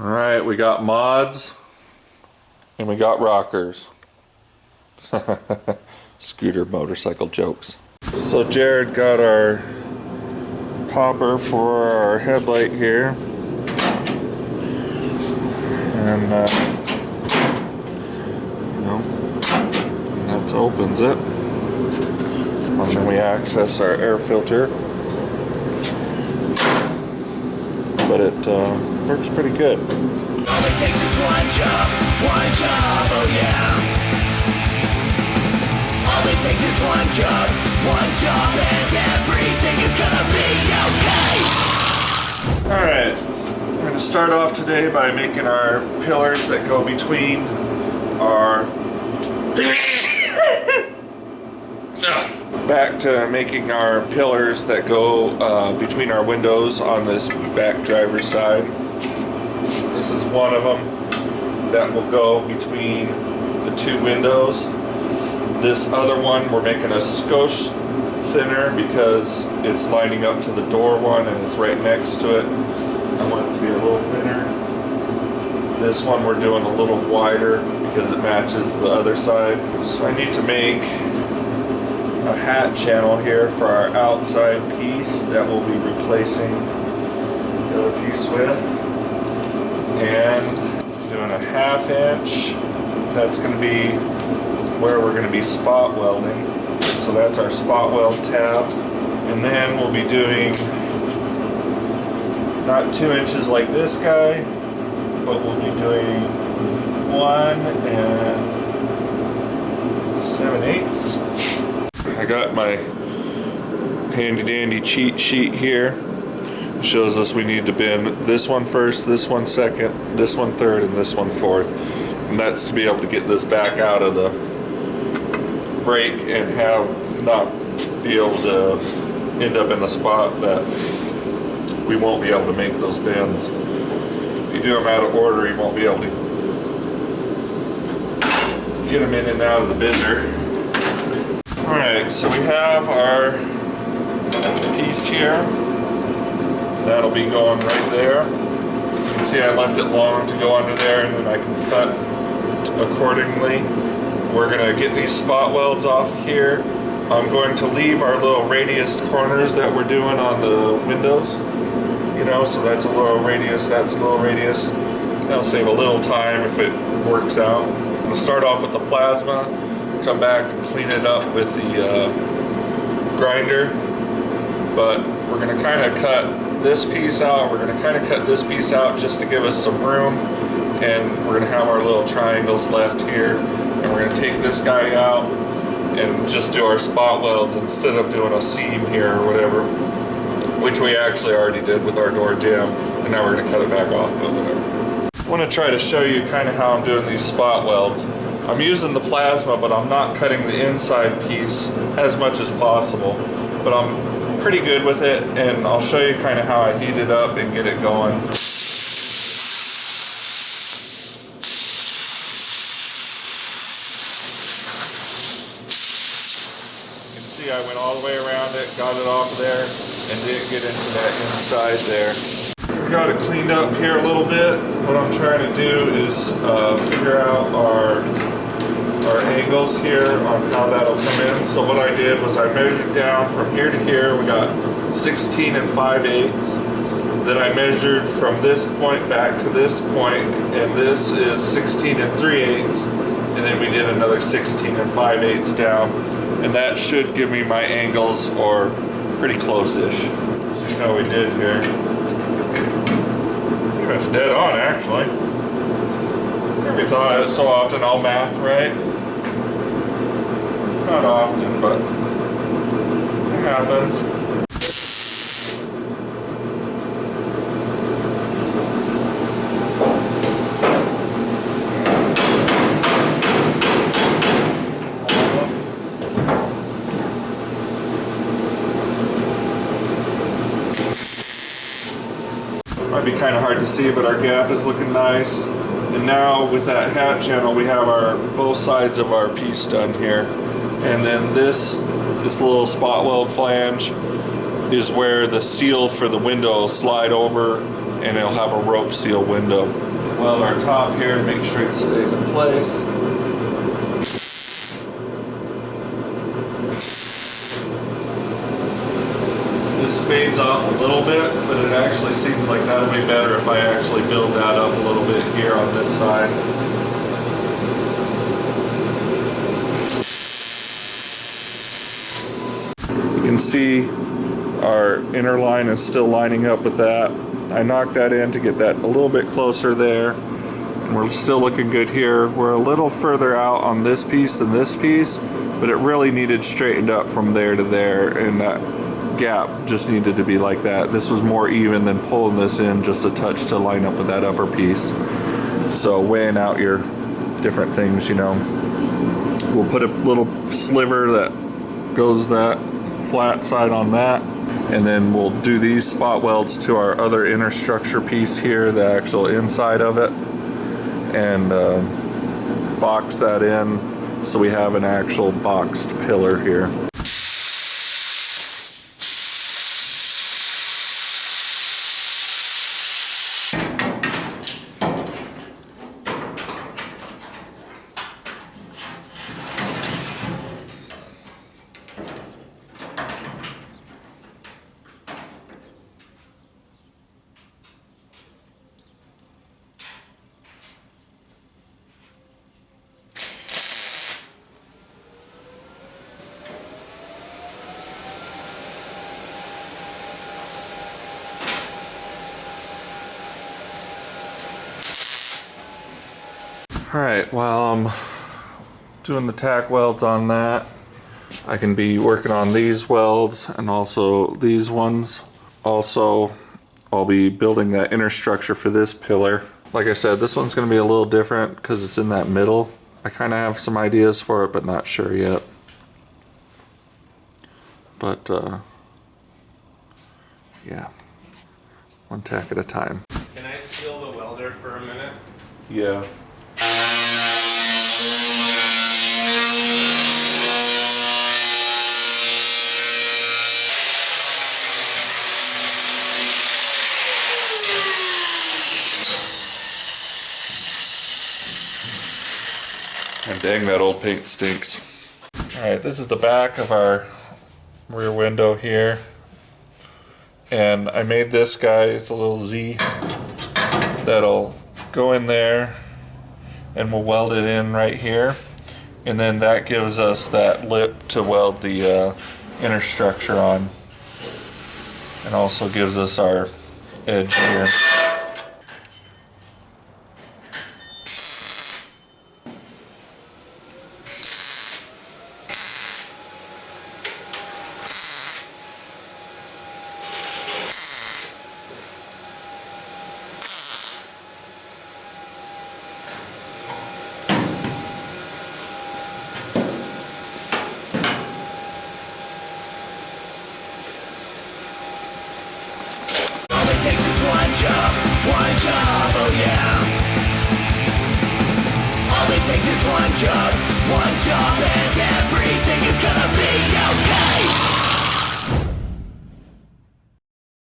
Alright, we got mods and we got rockers. Scooter motorcycle jokes. So Jared got our popper for our headlight here. And that opens it. And then we access our air filter. But it works pretty good. All it takes is one job, oh yeah. All it takes is one job, and everything is gonna be okay. Alright, we're going to start off today by making our pillars that go between our... Back to making our pillars that go between our windows on this back driver's side. This is one of them that will go between the two windows. This other one we're making a skosh thinner because it's lining up to the door one and it's right next to it. I want it to be a little thinner. This one we're doing a little wider because it matches the other side. So I need to make a hat channel here for our outside piece that we'll be replacing the other piece with, and doing a 1/2 inch. That's going to be where we're going to be spot welding, so that's our spot weld tab. And then we'll be doing not 2 inches like this guy, but we'll be doing 1 7/8. I got my handy dandy cheat sheet here. It shows us we need to bend this one first, this one second, this one third, and this one fourth. And that's to be able to get this back out of the brake and not be able to end up in the spot that we won't be able to make those bends. If you do them out of order, you won't be able to get them in and out of the bender. Alright, so we have our piece here. That'll be going right there. You can see I left it long to go under there, and then I can cut accordingly. We're going to get these spot welds off here. I'm going to leave our little radius corners that we're doing on the windows. You know, so that's a little radius, that's a little radius. That'll save a little time if it works out. I'm going to start off with the plasma. Come back and clean it up with the grinder, but we're going to kind of cut this piece out. We're going to kind of cut this piece out just to give us some room, and we're going to have our little triangles left here, and we're going to take this guy out and just do our spot welds instead of doing a seam here or whatever, which we actually already did with our door jamb, and now we're going to cut it back off, but whatever. I want to try to show you kind of how I'm doing these spot welds. I'm using the plasma, but I'm not cutting the inside piece as much as possible. But I'm pretty good with it, and I'll show you kind of how I heat it up and get it going. You can see I went all the way around it, got it off there, and didn't get into that inside there. We got it cleaned up here a little bit. What I'm trying to do is figure out our angles here on how that'll come in. So what I did was I measured down from here to here. We got 16 5/8. Then I measured from this point back to this point, and this is 16 3/8. And then we did another 16 5/8 down, and that should give me my angles, or pretty close-ish. See how we did here. Pretty much dead on, actually. Never thought so often I'll math right. Not often, but it happens. Might be kind of hard to see, but our gap is looking nice. And now with that hat channel, we have our both sides of our piece done here. And then this little spot weld flange is where the seal for the window will slide over and it'll have a rope seal window. Weld our top here to make sure it stays in place. This fades off a little bit, but it actually seems like that'll be better if I actually build that up a little bit here on this side. You can see our inner line is still lining up with that. I knocked that in to get that a little bit closer there. And we're still looking good here. We're a little further out on this piece than this piece, but it really needed straightened up from there to there, and that gap just needed to be like that. This was more even than pulling this in just a touch to line up with that upper piece. So weighing out your different things, you know. We'll put a little sliver that goes that flat side on that, and then we'll do these spot welds to our other inner structure piece here, the actual inside of it, and box that in so we have an actual boxed pillar here. Alright, while I'm doing the tack welds on that, I can be working on these welds and also these ones. Also, I'll be building that inner structure for this pillar. Like I said, this one's going to be a little different because it's in that middle. I kind of have some ideas for it, but not sure yet. But, yeah, one tack at a time. Can I steal the welder for a minute? Yeah. And dang, that old paint stinks. Alright, this is the back of our rear window here. And I made this guy, it's a little Z that'll go in there, and we'll weld it in right here. And then that gives us that lip to weld the inner structure on. And also gives us our edge here. Takes us one job, oh yeah. All it takes is one job, and everything is gonna be okay.